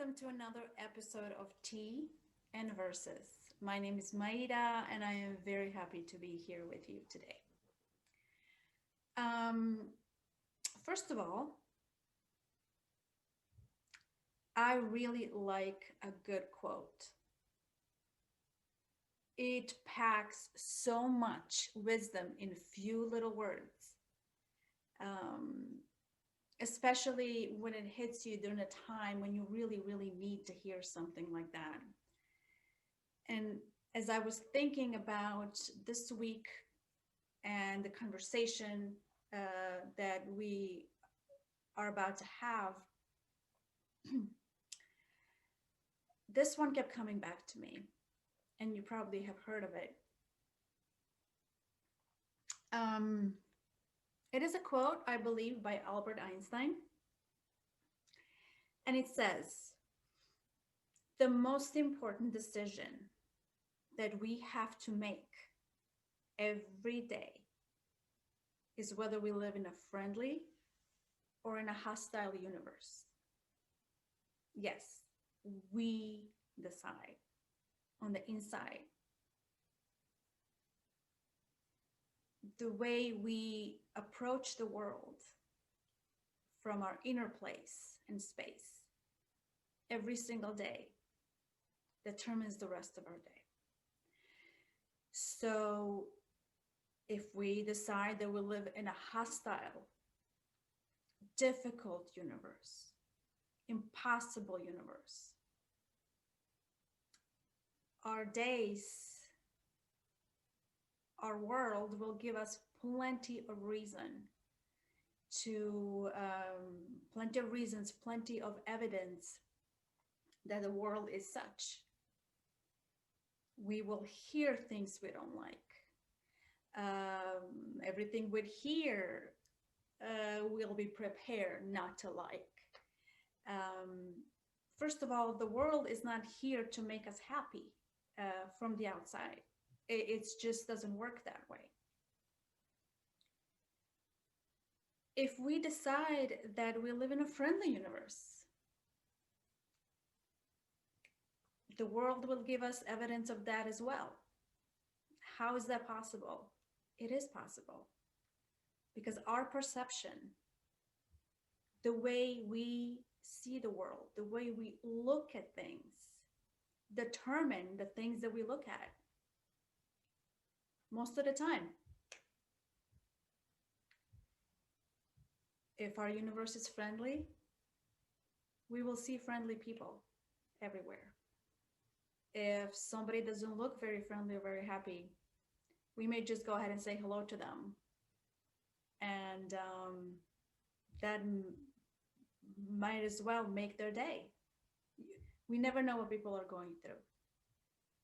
welcome to another episode of Tea and Verses. My name is Maida, and I am very happy to be here with you today. Um, First of all, I really like a good quote. It packs so much wisdom in few little words, um, especially when it hits you during a time when you really, really need to hear something like that. And as I was thinking about this week and the conversation that we are about to have, this one kept coming back to me, and you probably have heard of it. Um, it is a quote, I believe, by Albert Einstein, and it says, "The most important decision that we have to make every day is whether we live in a friendly or in a hostile universe. Yes, we decide on the inside. The way we approach the world from our inner place and space every single day determines the rest of our day. So if we decide that we live in a hostile, difficult universe, impossible universe, our days, our world will give us plenty of reason plenty of reasons, plenty of evidence that the world is such. We will hear things we don't like. Everything we hear, we'll be prepared not to like. Um, First of all, the world is not here to make us happy from the outside. It just doesn't work that way. If we decide that we live in a friendly universe, the world will give us evidence of that as well. How is that possible? It is possible because our perception, the way we see the world, the way we look at things, determine the things that we look at most of the time. If our universe is friendly, we will see friendly people everywhere. If somebody doesn't look very friendly or very happy, we may just go ahead and say hello to them. And that might as well make their day. We never know what people are going through.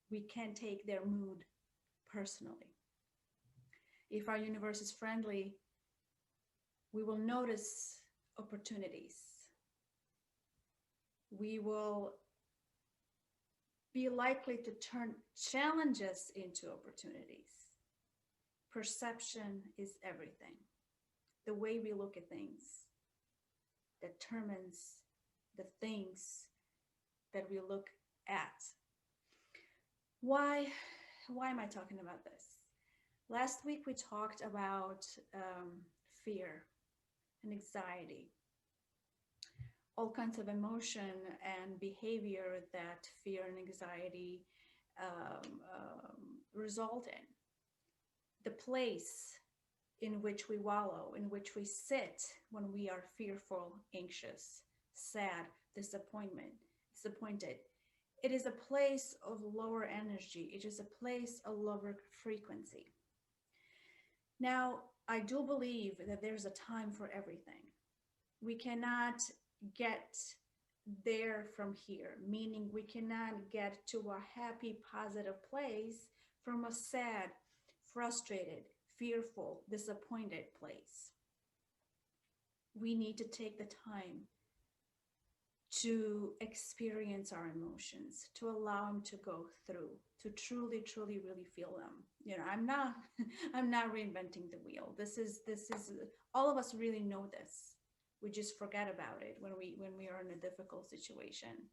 We can't take their mood personally. If our universe is friendly, we will notice opportunities. We will be likely to turn challenges into opportunities. Perception is everything. The way we look at things determines the things that we look at. Why am I talking about this? Last week we talked about fear and anxiety, all kinds of emotion and behavior that fear and anxiety result in. The place in which we wallow, in which we sit when we are fearful, anxious, sad, disappointed. It is a place of lower energy. It is a place of lower frequency. Now, I do believe that there's a time for everything. We cannot get there from here, meaning we cannot get to a happy, positive place from a sad, frustrated, fearful, disappointed place. We need to take the time to experience our emotions, to allow them to go through, to truly, truly, really feel them. I'm not, I'm not reinventing the wheel. This is all of us really know this. We just forget about it when we are in a difficult situation.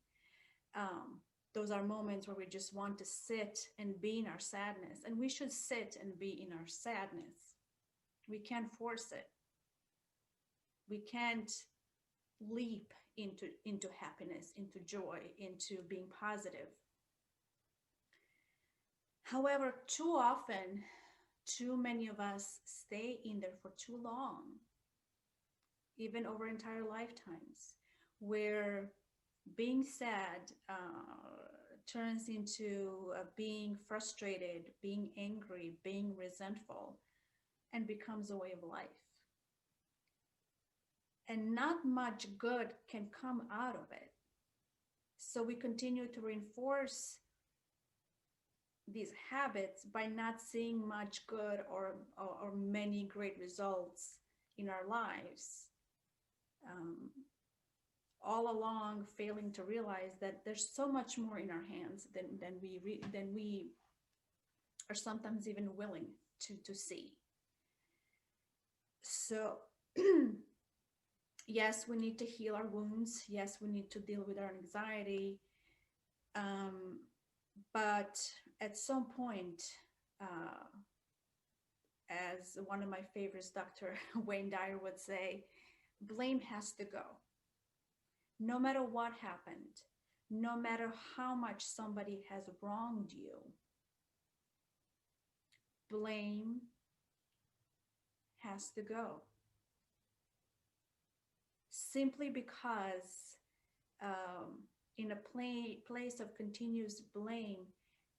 Um, those are moments where we just want to sit and be in our sadness, and we should sit and be in our sadness. We can't force it. We can't leap into happiness, into joy, into being positive. However, too often, too many of us stay in there for too long, even over entire lifetimes, where being sad turns into being frustrated, being angry, being resentful, and becomes a way of life. And not much good can come out of it. So we continue to reinforce these habits by not seeing much good or many great results in our lives. Um, all along failing to realize that there's so much more in our hands than we are sometimes even willing to see. So yes, we need to heal our wounds. Yes, we need to deal with our anxiety. Um, but at some point, uh, as one of my favorites, Dr. Wayne Dyer would say, blame has to go. No matter what happened, no matter how much somebody has wronged you, blame has to go. Simply because in a place of continuous blame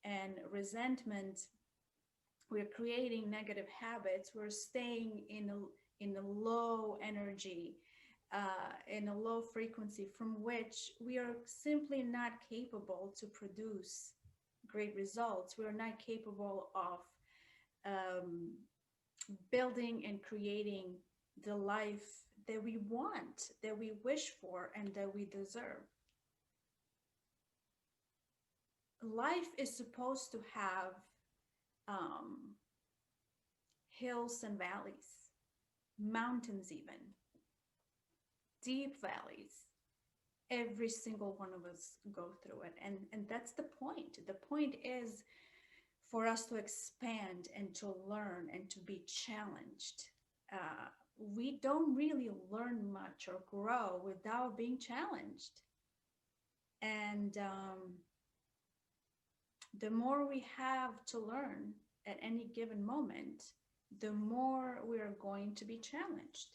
and resentment, we're creating negative habits. We're staying in a low energy, in a low frequency from which we are simply not capable to produce great results. We're not capable of um, building and creating the life that we want, that we wish for, and that we deserve. Life is supposed to have um, hills and valleys, mountains, even deep valleys. Every single one of us go through it, and that's the point. The point is for us to expand and to learn and to be challenged. We don't really learn much or grow without being challenged. And the more we have to learn at any given moment, the more we are going to be challenged.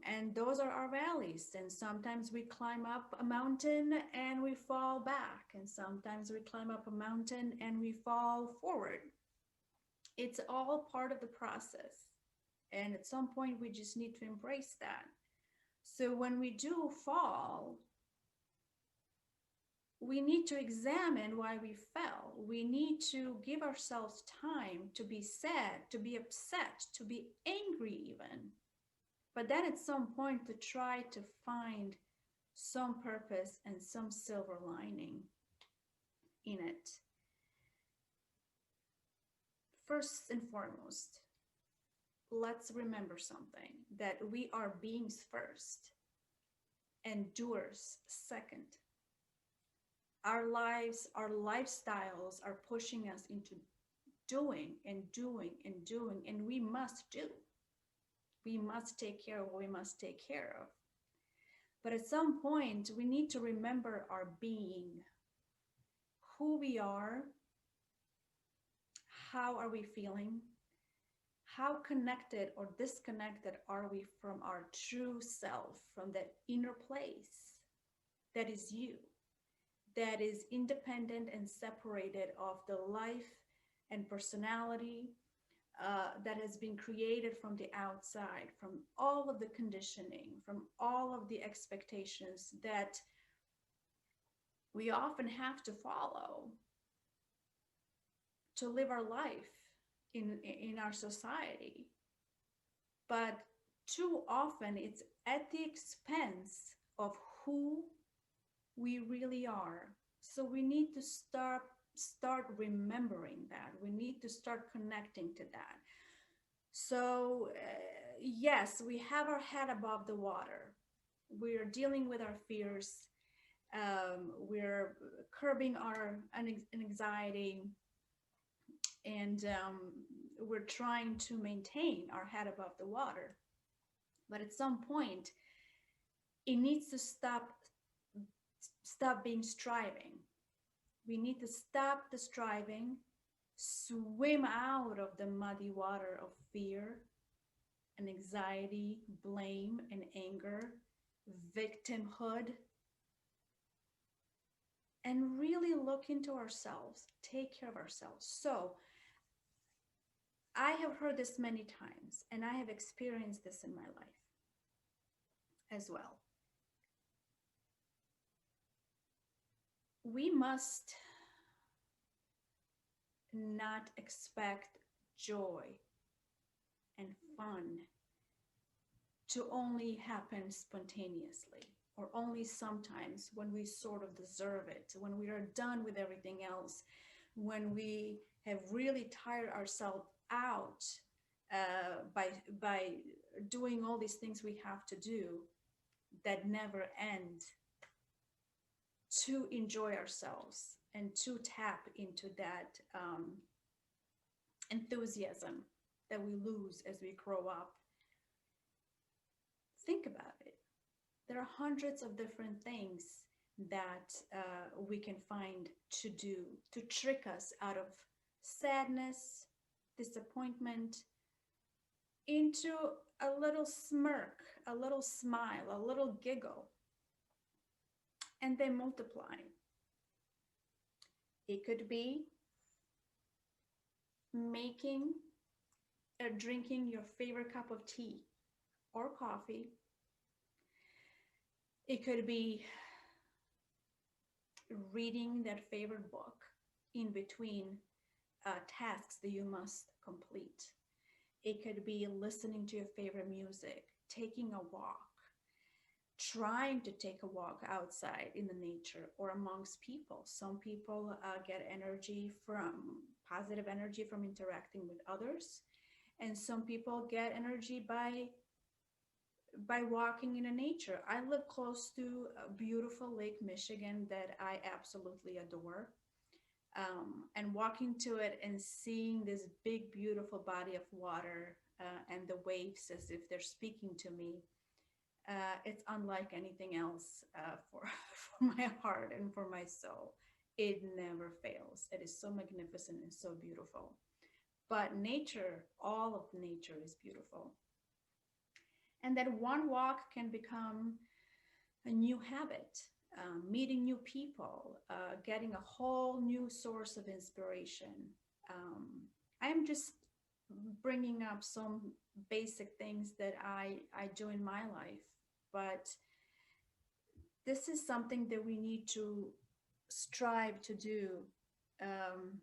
And those are our valleys. And sometimes we climb up a mountain and we fall back. And sometimes we climb up a mountain and we fall forward. It's all part of the process. And at some point, we just need to embrace that. So when we do fall, we need to examine why we fell. We need to give ourselves time to be sad, to be upset, to be angry even. But then at some point to try to find some purpose and some silver lining in it. First and foremost, let's remember something, that we are beings first and doers second. Our lives, our lifestyles are pushing us into doing and doing and doing, and we must do. We must take care of what we must take care of. But at some point, we need to remember our being, who we are, how are we feeling, how connected or disconnected are we from our true self, from that inner place that is you, that is independent and separated of the life and personality that has been created from the outside, from all of the conditioning, from all of the expectations that we often have to follow to live our life in our society. But too often it's at the expense of who we really are. So we need to start remembering that. We need to start connecting to that. So yes, we have our head above the water. We are dealing with our fears. We're curbing our anxiety, and we're trying to maintain our head above the water. But at some point, it needs to stop being striving. We need to stop the striving, swim out of the muddy water of fear and anxiety, blame and anger, victimhood, and really look into ourselves, take care of ourselves. So, I have heard this many times, and I have experienced this in my life as well. We must not expect joy and fun to only happen spontaneously or only sometimes when we sort of deserve it, when we are done with everything else, when we have really tired ourselves out by doing all these things we have to do that never end, to enjoy ourselves and to tap into that enthusiasm that we lose as we grow up. Think about it. There are hundreds of different things that we can find to do to trick us out of sadness, disappointment, into a little smirk, a little smile, a little giggle, and they multiply. It could be making or drinking your favorite cup of tea or coffee. It could be reading that favorite book in between tasks that you must complete. It could be listening to your favorite music, taking a walk, trying to take a walk outside in the nature or amongst people. Some people get energy from positive energy from interacting with others, and some people get energy by walking in the nature. I live close to a beautiful Lake Michigan that I absolutely adore. And walking to it and seeing this big, beautiful body of water and the waves as if they're speaking to me, it's unlike anything else for my heart and for my soul. It never fails. It is so magnificent and so beautiful. But nature, all of nature is beautiful. And that one walk can become a new habit, meeting new people, getting a whole new source of inspiration. I'm just bringing up some basic things that I do in my life, but this is something that we need to strive to do um,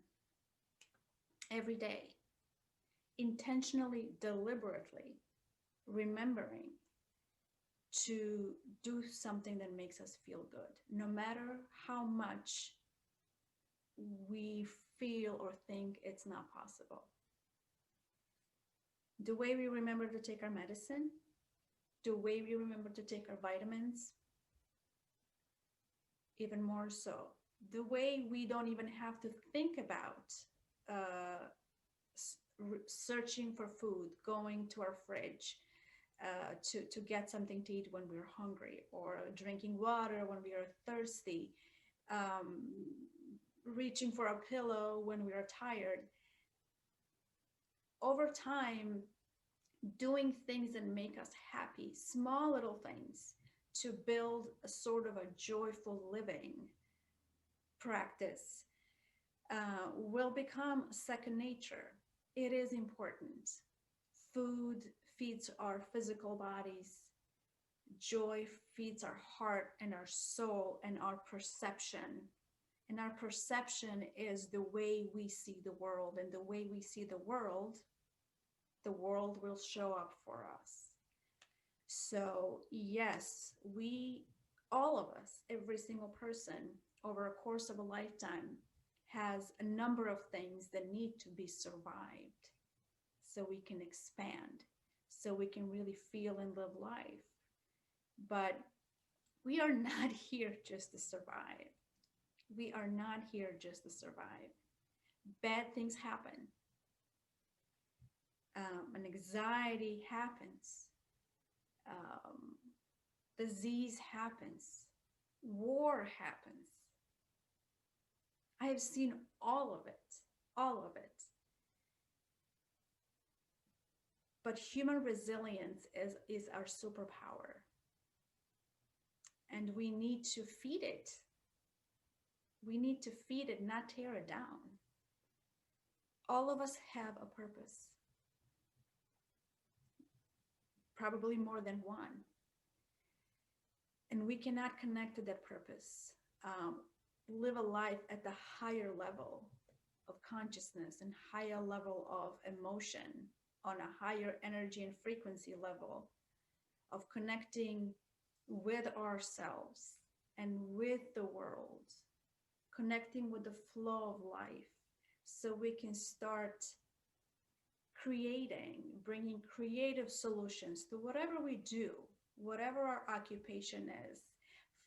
every day, intentionally, deliberately, remembering to do something that makes us feel good, no matter how much we feel or think it's not possible. The way we remember to take our medicine, the way we remember to take our vitamins, even more so. The way we don't even have to think about uh, searching for food, going to our fridge, to get something to eat when we're hungry, or drinking water when we are thirsty, um, reaching for a pillow when we are tired. Over time, doing things that make us happy, small little things, to build a sort of a joyful living practice will become second nature. It is important. Food feeds our physical bodies. Joy feeds our heart and our soul and our perception. And our perception is the way we see the world. And the way we see the world will show up for us. So, yes, we, all of us, every single person, over a course of a lifetime, has a number of things that need to be survived so we can expand, so we can really feel and live life. But We are not here just to survive. We are not here just to survive. Bad things happen. An anxiety happens. Um, disease happens. War happens. I have seen all of it, all of it. But human resilience is our superpower. And we need to feed it. We need to feed it, not tear it down. All of us have a purpose, probably more than one. And we cannot connect to that purpose, live a life at the higher level of consciousness and higher level of emotion, on a higher energy and frequency level of connecting with ourselves and with the world, connecting with the flow of life, so we can start creating, bringing creative solutions to whatever we do, whatever our occupation is.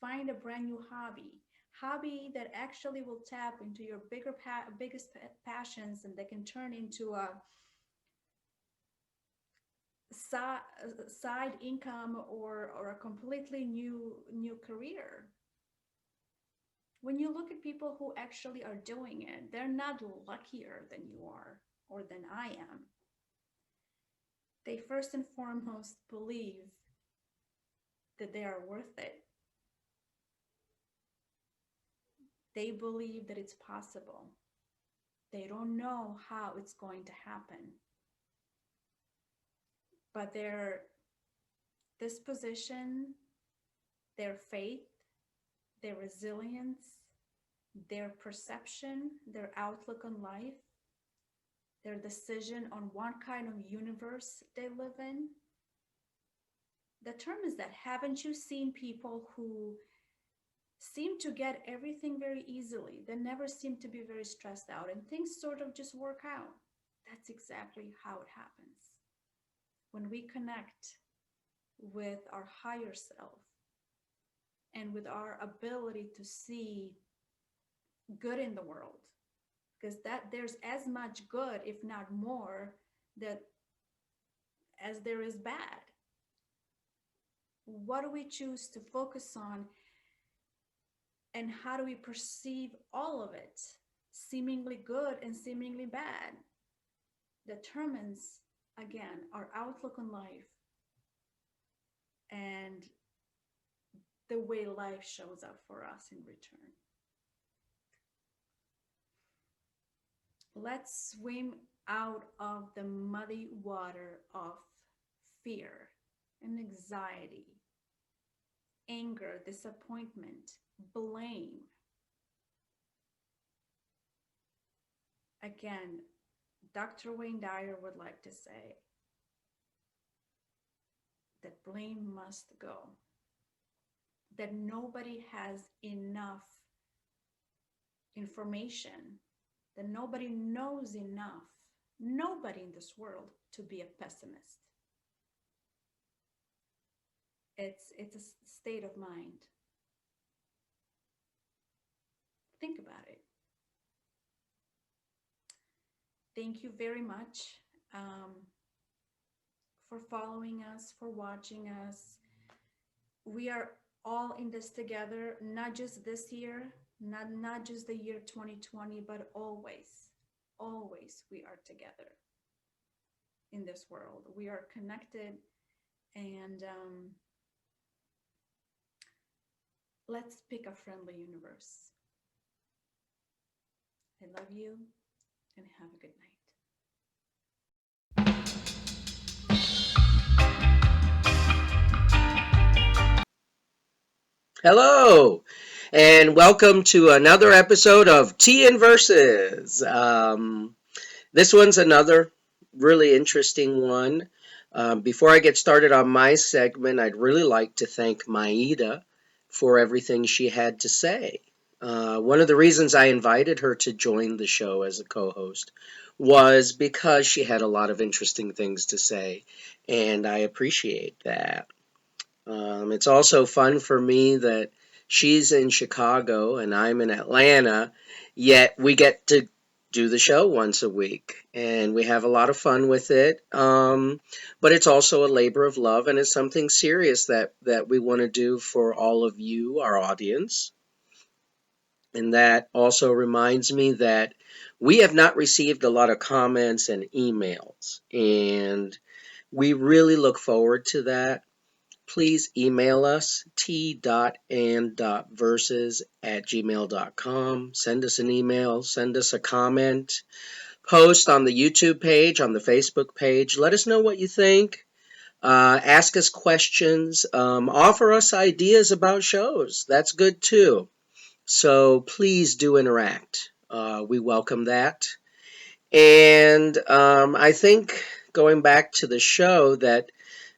Find a brand new hobby that actually will tap into your biggest passions, and that can turn into a side income, or a completely new career. When you look at people who actually are doing it, they're not luckier than you are or than I am. They first and foremost believe that they are worth it. They believe that it's possible. They don't know how it's going to happen, but their disposition, their faith, their resilience, their perception, their outlook on life, their decision on what kind of universe they live in. The term is that, haven't you seen people who seem to get everything very easily? They never seem to be very stressed out, and things sort of just work out. That's exactly how it happens. When we connect with our higher self and with our ability to see good in the world, because that there's as much good, if not more, that as there is bad. What do we choose to focus on, and how do we perceive all of it, seemingly good and seemingly bad, determines, again, our outlook on life and the way life shows up for us in return. Let's swim out of the muddy water of fear and anxiety, anger, disappointment, blame. Again, Dr. Wayne Dyer would like to say that blame must go, that nobody has enough information, that nobody knows enough, nobody in this world, to be a pessimist. It's a state of mind. Think about it. Thank you very much for following us, for watching us. We are all in this together, not just this year, not just the year 2020, but always we are together in this world. We are connected, and let's pick a friendly universe. I love you, and have a good night. Hello, and welcome to another episode of Tea and Verses. This one's another really interesting one. Before I get started on my segment, I'd really like to thank Maida for everything she had to say. One of the reasons I invited her to join the show as a co-host was because she had a lot of interesting things to say, and I appreciate that. It's also fun for me that she's in Chicago and I'm in Atlanta, yet we get to do the show once a week and we have a lot of fun with it. But it's also a labor of love and it's something serious that we want to do for all of you, our audience. And that also reminds me that we have not received a lot of comments and emails, and we really look forward to that. Please email us t.and.verses@gmail.com. Send us an email, send us a comment, post on the YouTube page, on the Facebook page. Let us know what you think. Ask us questions. Offer us ideas about shows. That's good too. So please do interact. We welcome that. And I think going back to the show that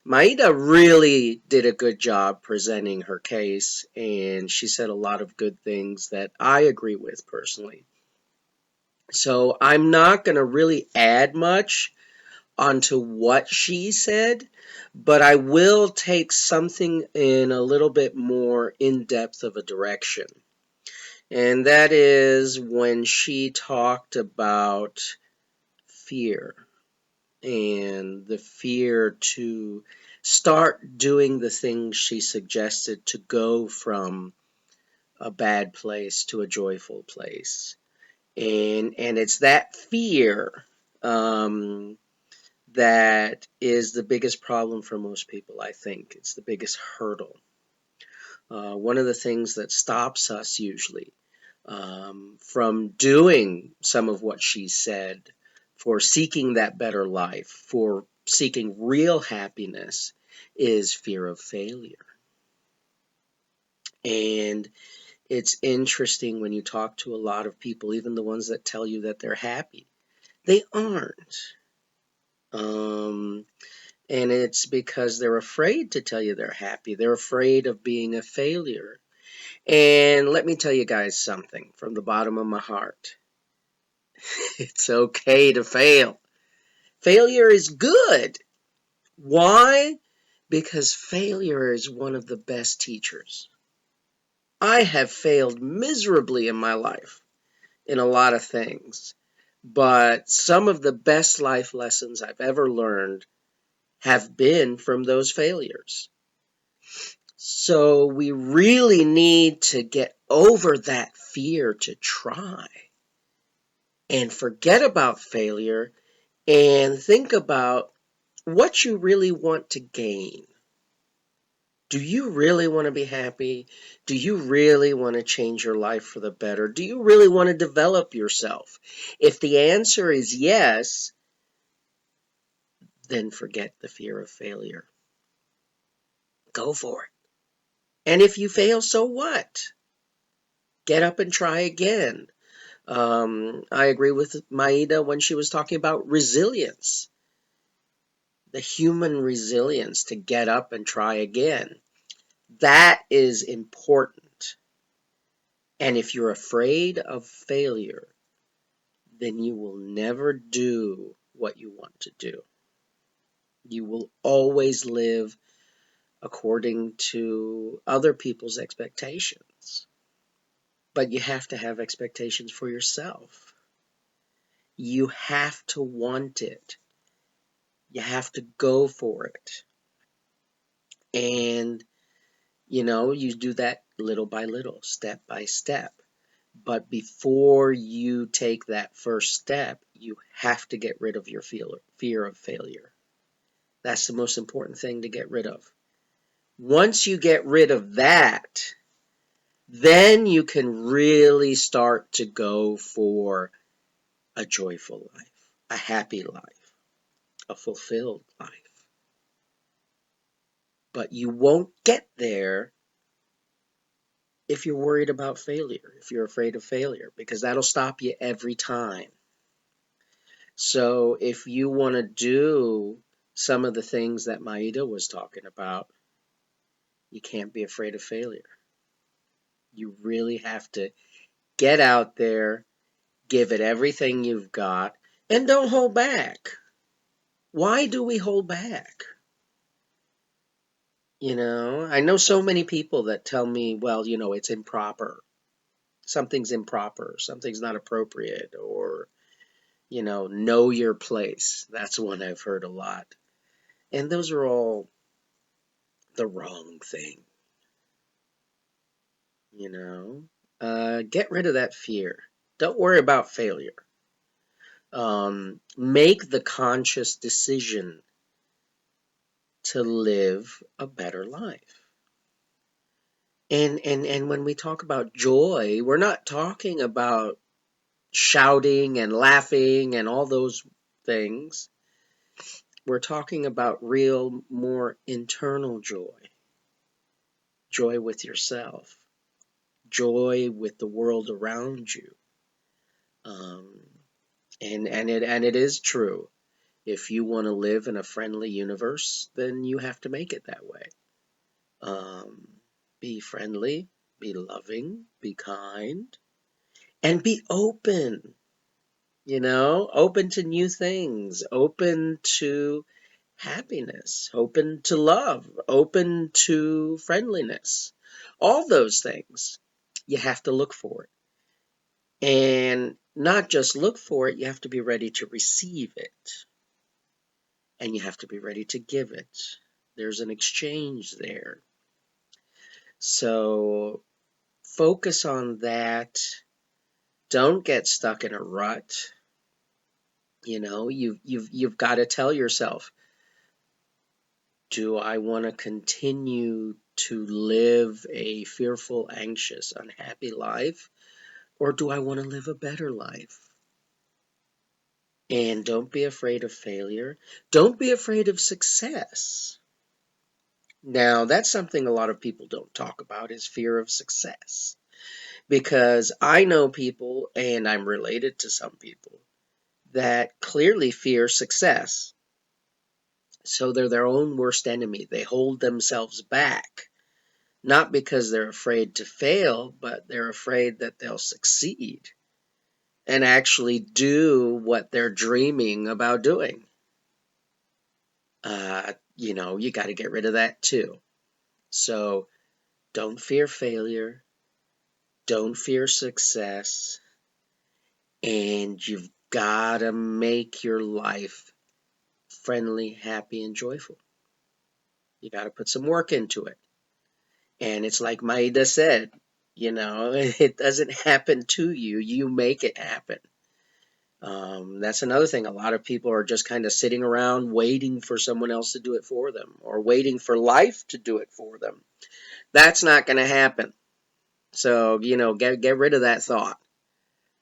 Maida really did a good job presenting her case, and she said a lot of good things that I agree with personally. So I'm not going to really add much onto what she said, but I will take something in a little bit more in depth of a direction. And that is when she talked about fear and the fear to start doing the things she suggested to go from a bad place to a joyful place. And it's that fear um, that is the biggest problem for most people, I think. It's the biggest hurdle. One of the things that stops us usually from doing some of what she said, for seeking that better life, for seeking real happiness, is fear of failure. And it's interesting when you talk to a lot of people, even the ones that tell you that they're happy, they aren't. Um, and it's because they're afraid to tell you they're happy. They're afraid of being a failure. And let me tell you guys something from the bottom of my heart. It's okay to fail. Failure is good. Why? Because failure is one of the best teachers. I have failed miserably in my life in a lot of things, but some of the best life lessons I've ever learned have been from those failures. So we really need to get over that fear to try and forget about failure and think about what you really want to gain. Do you really want to be happy? Do you really want to change your life for the better? Do you really want to develop yourself? If the answer is yes, then forget the fear of failure. Go for it. And if you fail, so what? Get up and try again. I agree with Maida when she was talking about resilience, the human resilience to get up and try again. That is important. And if you're afraid of failure, then you will never do what you want to do. You will always live according to other people's expectations. But you have to have expectations for yourself. You have to want it. You have to go for it. And, you do that little by little, step by step. But before you take that first step, you have to get rid of your fear of failure. That's the most important thing to get rid of. Once you get rid of that, then you can really start to go for a joyful life, a happy life, a fulfilled life. But you won't get there if you're worried about failure, if you're afraid of failure, because that'll stop you every time. So if you want to do some of the things that Maida was talking about, you can't be afraid of failure. You really have to get out there, give it everything you've got, and don't hold back. Why do we hold back? I know so many people that tell me, well, it's improper. Something's improper. Something's not appropriate. Or, know your place. That's one I've heard a lot. And those are all the wrong thing, you know. Get rid of that fear. Don't worry about failure. Make the conscious decision to live a better life. And when we talk about joy, we're not talking about shouting and laughing and all those things. We're talking about real, more internal joy. Joy with yourself. Joy with the world around you. Um, and it is true. If you want to live in a friendly universe, then you have to make it that way. Um, be friendly, be loving, be kind, and be open. Open to new things, open to happiness, open to love, open to friendliness. All those things, you have to look for it. And not just look for it, you have to be ready to receive it. And you have to be ready to give it. There's an exchange there. So focus on that. Don't get stuck in a rut. You've got to tell yourself, do I want to continue to live a fearful, anxious, unhappy life? Or do I want to live a better life? And don't be afraid of failure. Don't be afraid of success. Now, that's something a lot of people don't talk about, is fear of success. Because I know people, and I'm related to some people, that clearly fear success. So they're their own worst enemy. They hold themselves back, not because they're afraid to fail, but they're afraid that they'll succeed and actually do what they're dreaming about doing. You got to get rid of that too. So don't fear failure. Don't fear success. And you've got to make your life friendly, happy, and joyful. You got to put some work into it. And it's like Maida said, it doesn't happen to you. You make it happen. That's another thing. A lot of people are just kind of sitting around waiting for someone else to do it for them, or waiting for life to do it for them. That's not going to happen. So, get rid of that thought.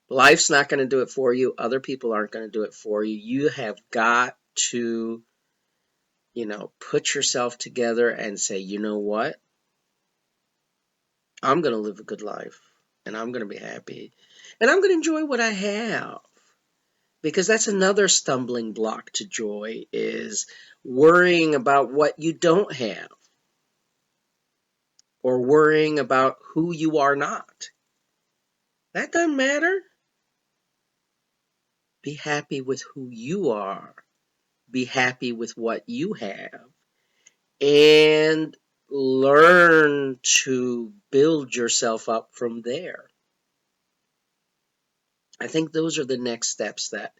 Life's not going to do it for you. Other people aren't going to do it for you. You have got to, put yourself together and say, you know what? I'm going to live a good life, and I'm going to be happy, and I'm going to enjoy what I have. Because that's another stumbling block to joy, is worrying about what you don't have, or worrying about who you are not. That doesn't matter. Be happy with who you are. Be happy with what you have. And learn to build yourself up from there. I think those are the next steps that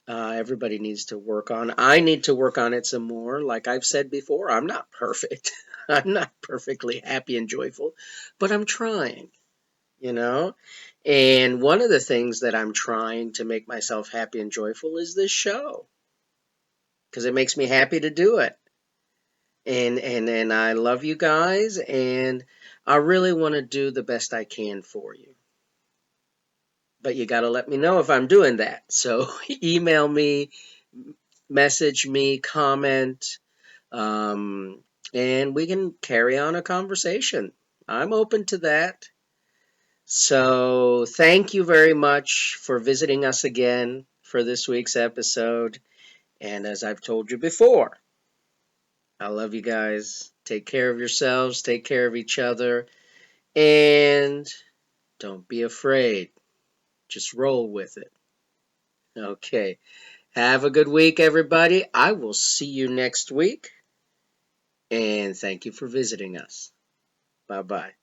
everybody needs to work on. I need to work on it some more. Like I've said before, I'm not perfect. I'm not perfectly happy and joyful, but I'm trying, you know? And one of the things that I'm trying to make myself happy and joyful is this show, because it makes me happy to do it. And I love you guys, and I really want to do the best I can for you. But you got to let me know if I'm doing that. So email me, message me, comment, um, and we can carry on a conversation. I'm open to that. So thank you very much for visiting us again for this week's episode. And as I've told you before, I love you guys. Take care of yourselves, take care of each other, and don't be afraid. Just roll with it. Okay. Have a good week, everybody. I will see you next week. And thank you for visiting us. Bye bye.